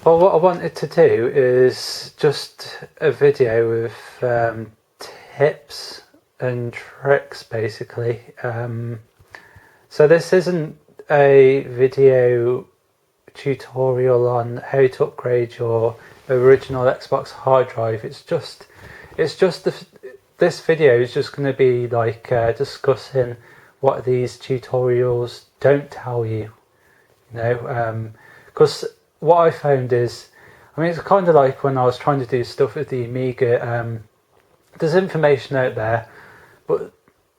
Well, what I wanted to do is just a video of tips and tricks, basically. So this isn't a video tutorial on how to upgrade your original Xbox hard drive. This video is just going to be like discussing what these tutorials don't tell you. Because what I found is, I mean, it's kind of like when I was trying to do stuff with the Amiga. There's information out there, but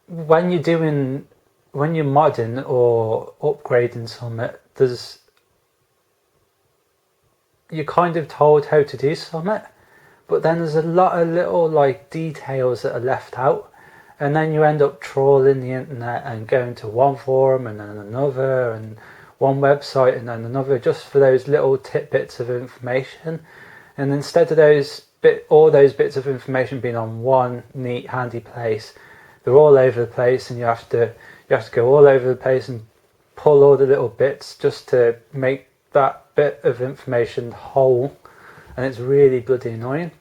when you're modding or upgrading something, you're kind of told how to do something, but then there's a lot of little like details that are left out, and then you end up trawling the internet and going to one forum and then another and one website and then another just for those little tidbits of information. And instead of all those bits of information being on one neat handy place, they're all over the place, and you have to go all over the place and pull all the little bits just to make that bit of information whole, and it's really bloody annoying.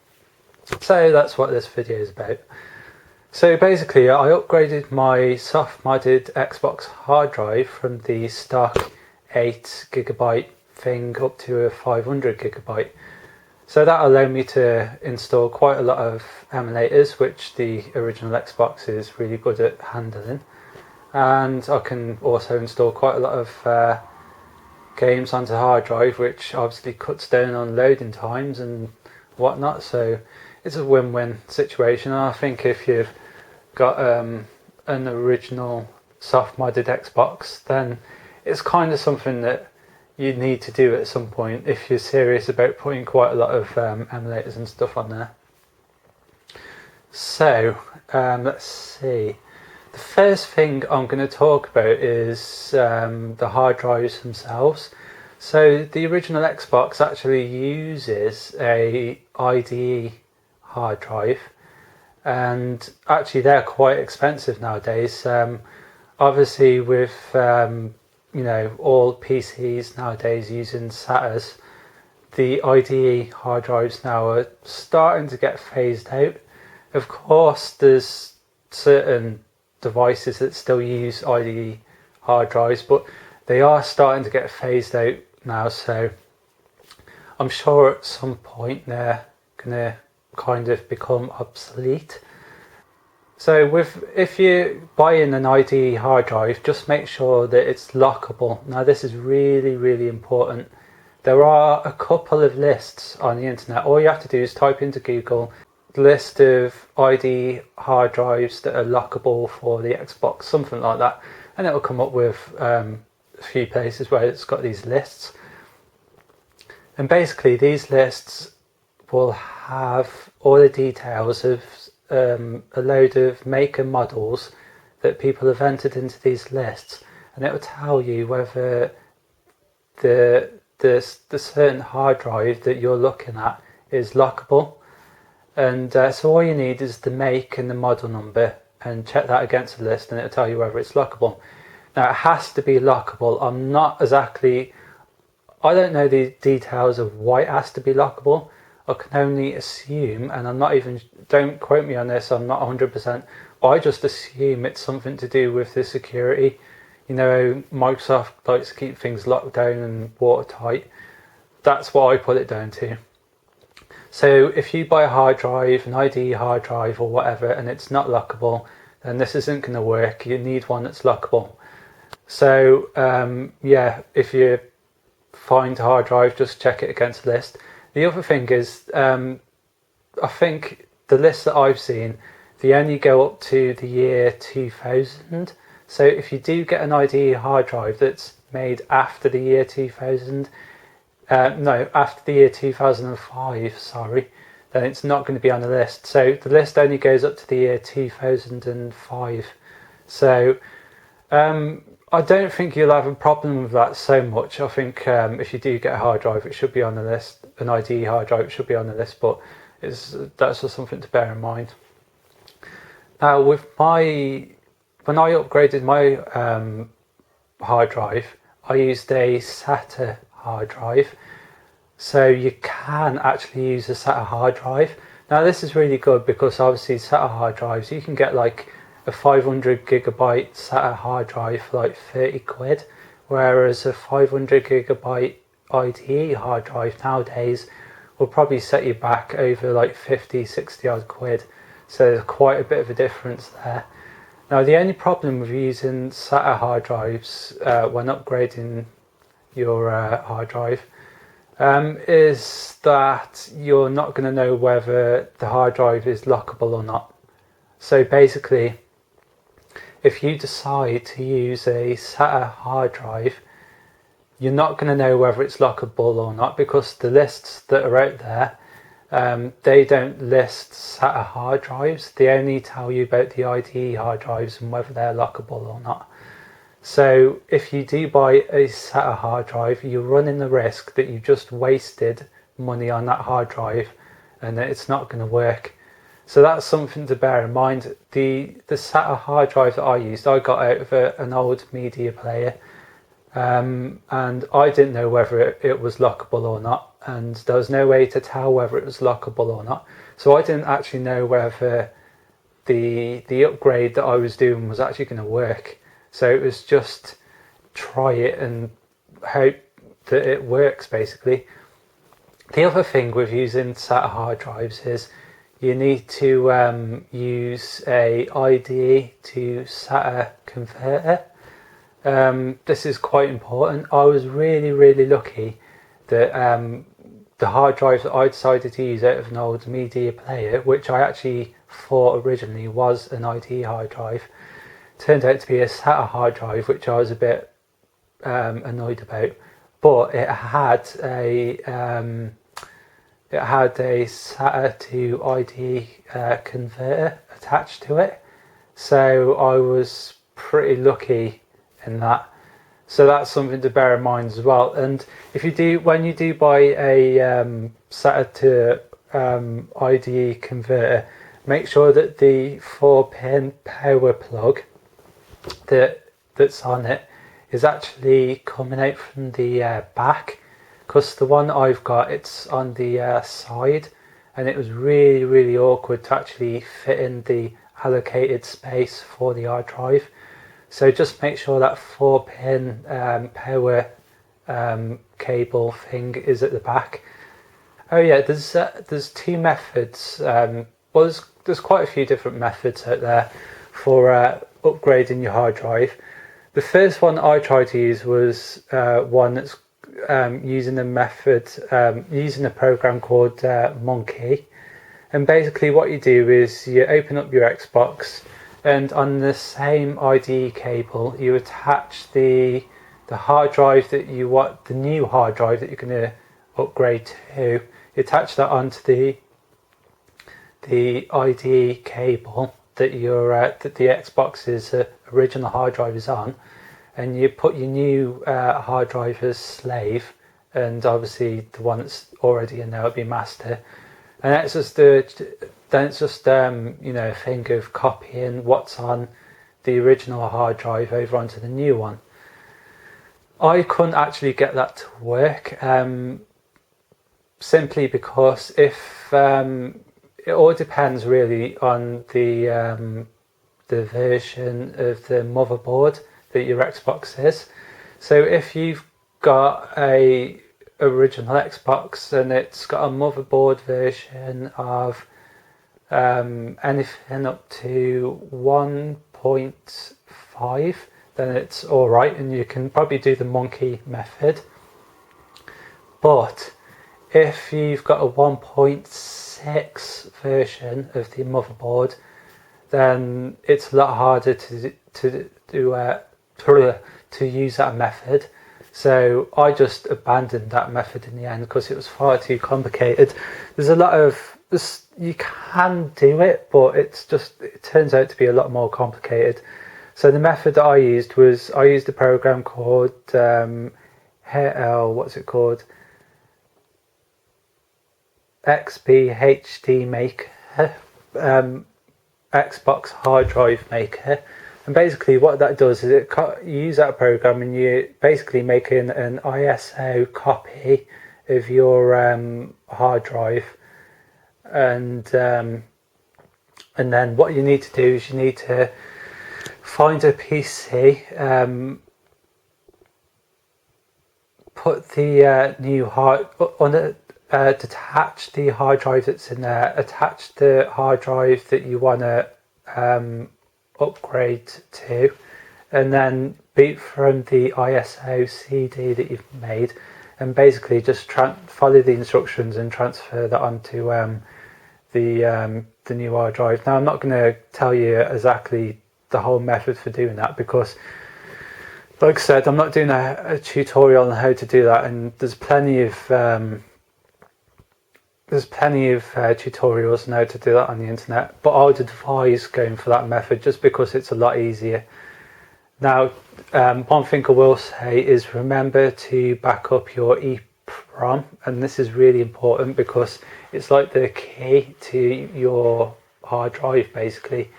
So that's what this video is about. So basically, I upgraded my soft modded Xbox hard drive from the stock 8GB thing up to a 500GB. So that allowed me to install quite a lot of emulators, which the original Xbox is really good at handling. And I can also install quite a lot of games onto the hard drive, which obviously cuts down on loading times and whatnot. So it's a win-win situation. And I think if you've got an original soft modded Xbox, then it's kind of something that you need to do at some point if you're serious about putting quite a lot of emulators and stuff on there. So let's see. The first thing I'm going to talk about is the hard drives themselves. So the original Xbox actually uses a IDE hard drive, and actually they're quite expensive nowadays. Obviously with all PCs nowadays using SATAs, the IDE hard drives now are starting to get phased out. Of course, there's certain devices that still use IDE hard drives, but they are starting to get phased out now, so I'm sure at some point they're gonna kind of become obsolete. So if you're buying an IDE hard drive, just make sure that it's lockable. Now this is really, really important. There are a couple of lists on the internet. All you have to do is type into Google the list of IDE hard drives that are lockable for the Xbox, something like that, and it'll come up with a few places where it's got these lists. And basically these lists will have all the details of a load of make and models that people have entered into these lists, and it will tell you whether the certain hard drive that you're looking at is lockable. And so all you need is the make and the model number, and check that against the list, and it'll tell you whether it's lockable. Now it has to be lockable. I don't know the details of why it has to be lockable. I can only assume, and don't quote me on this, I'm not 100%, but I just assume it's something to do with the security. You know, Microsoft likes to keep things locked down and watertight. That's what I put it down to. So if you buy a hard drive, an IDE hard drive or whatever, and it's not lockable, then this isn't going to work. You need one that's lockable. So if you find a hard drive, just check it against the list. The other thing is, I think the list that I've seen, they only go up to the year 2000. So if you do get an IDE hard drive that's made after the year 2000, after the year 2005, then it's not going to be on the list. So the list only goes up to the year 2005. So I don't think you'll have a problem with that so much. I think if you do get a hard drive, it should be on the list. An IDE hard drive, it should be on the list, but that's just something to bear in mind. Now, when I upgraded my hard drive, I used a SATA hard drive. So you can actually use a SATA hard drive. Now this is really good because obviously SATA hard drives, you can get like a 500 gigabyte SATA hard drive for like 30 quid, whereas a 500 gigabyte IDE hard drive nowadays will probably set you back over like 50, 60 odd quid. So there's quite a bit of a difference there. Now the only problem with using SATA hard drives when upgrading your hard drive is that you're not going to know whether the hard drive is lockable or not. So basically, if you decide to use a SATA hard drive, you're not going to know whether it's lockable or not, because the lists that are out there, they don't list SATA hard drives. They only tell you about the IDE hard drives and whether they're lockable or not. So if you do buy a SATA hard drive, you're running the risk that you've just wasted money on that hard drive and that it's not going to work. So that's something to bear in mind. The SATA hard drive that I used, I got out of an old media player, and I didn't know whether it was lockable or not, and there was no way to tell whether it was lockable or not. So I didn't actually know whether the upgrade that I was doing was actually going to work. So it was just try it and hope that it works, basically. The other thing with using SATA hard drives is you need to use a IDE to SATA converter. This is quite important. I was really lucky that the hard drive that I decided to use out of an old media player, which I actually thought originally was an IDE hard drive, turned out to be a SATA hard drive, which I was a bit annoyed about. But it had a SATA to IDE converter attached to it, so I was pretty lucky in that. So that's something to bear in mind as well. And if you do, when you do buy a SATA to IDE converter, make sure that the 4-pin power plug that's on it is actually coming out from the back, because the one I've got, it's on the side, and it was really awkward to actually fit in the allocated space for the hard drive. So just make sure that 4-pin power cable thing is at the back. Oh yeah, there's two methods. Well, there's quite a few different methods out there for upgrading your hard drive. The first one I tried to use was one that's using a program called Monkey. And basically what you do is you open up your Xbox, and on the same IDE cable you attach the hard drive that you want, the new hard drive that you're going to upgrade to. You attach that onto the IDE cable that that the Xbox's original hard drive is on, and you put your new hard drive as slave, and obviously the one that's already in there will be master. And that's just then it's just a thing of copying what's on the original hard drive over onto the new one. I couldn't actually get that to work, simply because if it all depends really on the version of the motherboard that your Xbox is. So if you've got a original Xbox and it's got a motherboard version of anything up to 1.5, then it's alright, and you can probably do the Monkey method. But if you've got a 1.6 version of the motherboard, then it's a lot harder to use that method. So I just abandoned that method in the end because it was far too complicated. There's a lot of you can do it, but it turns out to be a lot more complicated. So the method that I used was a program called what's it called? XBHD Maker, Xbox Hard Drive Maker. And basically what that does is you use that program and you basically make an ISO copy of your hard drive, and then what you need to do is you need to find a PC, put the new hard on it, detach the hard drive that's in there, attach the hard drive that you want to upgrade to, and then boot from the ISO CD that you've made, and basically just follow the instructions and transfer that onto the new hard drive. Now I'm not going to tell you exactly the whole method for doing that, because like I said, I'm not doing a tutorial on how to do that, and there's plenty of tutorials on how to do that on the internet, but I would advise going for that method just because it's a lot easier. Now, one thing I will say is remember to back up your EEPROM, and this is really important because it's like the key to your hard drive. Basically,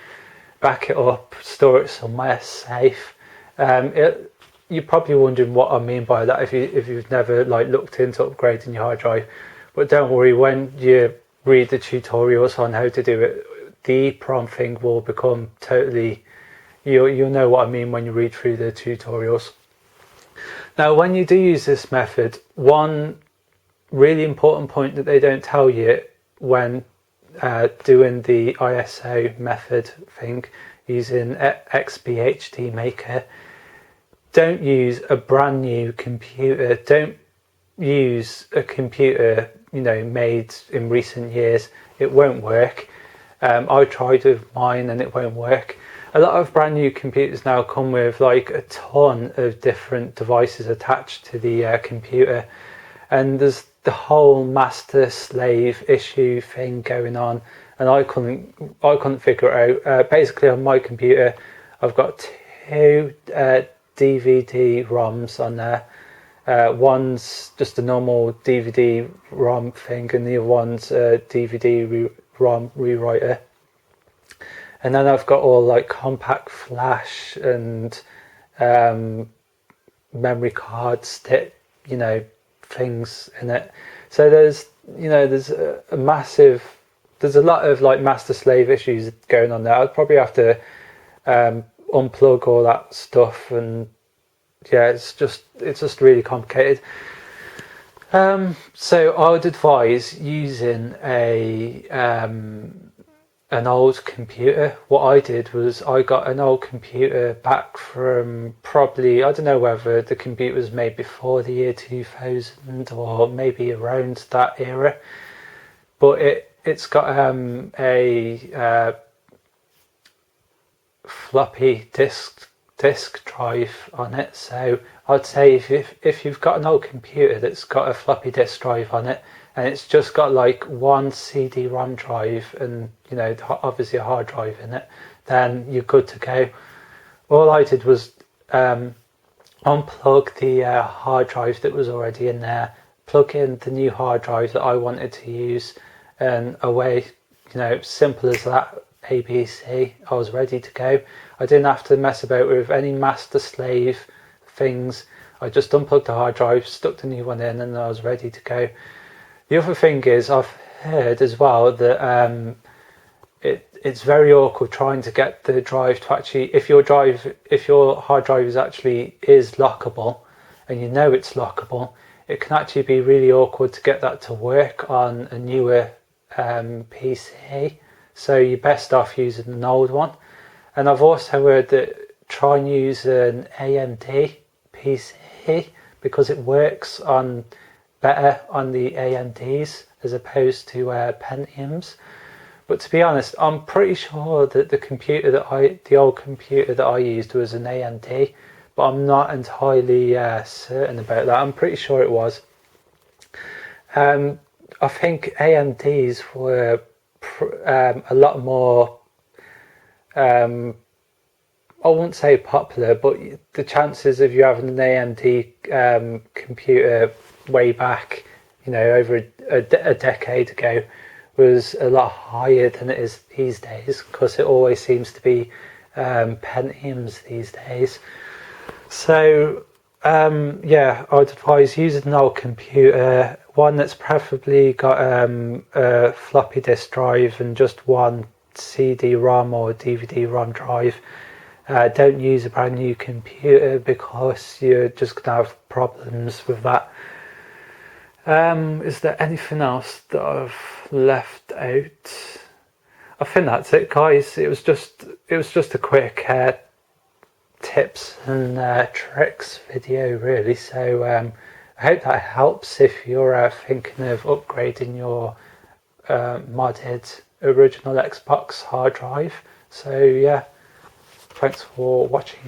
back it up, store it somewhere safe. You're probably wondering what I mean by that if you've never looked into upgrading your hard drive, but don't worry, when you read the tutorials on how to do it, the EEPROM thing will become totally, you'll know what I mean when you read through the tutorials. Now, when you do use this method, one really important point that they don't tell you when doing the ISO method thing using XBHD Maker, don't use a brand new computer. Don't use a computer made in recent years. It won't work. I tried with mine and it won't work. A lot of brand new computers now come with a ton of different devices attached to the computer, and there's the whole master slave issue thing going on, and I couldn't figure it out. Basically on my computer I've got two DVD ROMs on there. One's just a normal DVD ROM thing, and the other one's a DVD ROM rewriter. And then I've got all compact flash and memory card stick, things in it. So there's a massive, there's a lot of master slave issues going on there. I'd probably have to unplug all that stuff, and yeah, it's just really complicated. So I would advise using an old computer. What I did was I got an old computer back from probably, I don't know whether the computer was made before the year 2000 or maybe around that era, but it's got a floppy disk drive on it. So I'd say if you've got an old computer that's got a floppy disk drive on it, and it's just got one CD-ROM drive and obviously a hard drive in it, then you're good to go. All I did was unplug the hard drive that was already in there, plug in the new hard drive that I wanted to use, and away, simple as that. ABC, I was ready to go. I didn't have to mess about with any master slave things. I just unplugged the hard drive, stuck the new one in, and I was ready to go. The other thing is, I've heard as well that it's very awkward trying to get the drive to actually, if your hard drive is lockable, and it's lockable, it can actually be really awkward to get that to work on a newer PC. So you're best off using an old one. And I've also heard that try and use an AMD PC because it works better on the AMDs as opposed to Pentiums. But to be honest, I'm pretty sure that the old computer that I used was an AMD, but I'm not entirely certain about that. I'm pretty sure it was. I think AMDs were a lot more, I won't say popular, but the chances of you having an AMD computer way back, over a decade ago, was a lot higher than it is these days, because it always seems to be Pentiums these days. So yeah, I would advise using an old computer one that's preferably got a floppy disk drive and just one CD-ROM or DVD-ROM drive. Don't use a brand new computer because you're just going to have problems with that. Is there anything else that I've left out? I think that's it, guys. It was just a quick tips and tricks video, really. So I hope that helps if you're thinking of upgrading your modded original Xbox hard drive. So yeah, thanks for watching.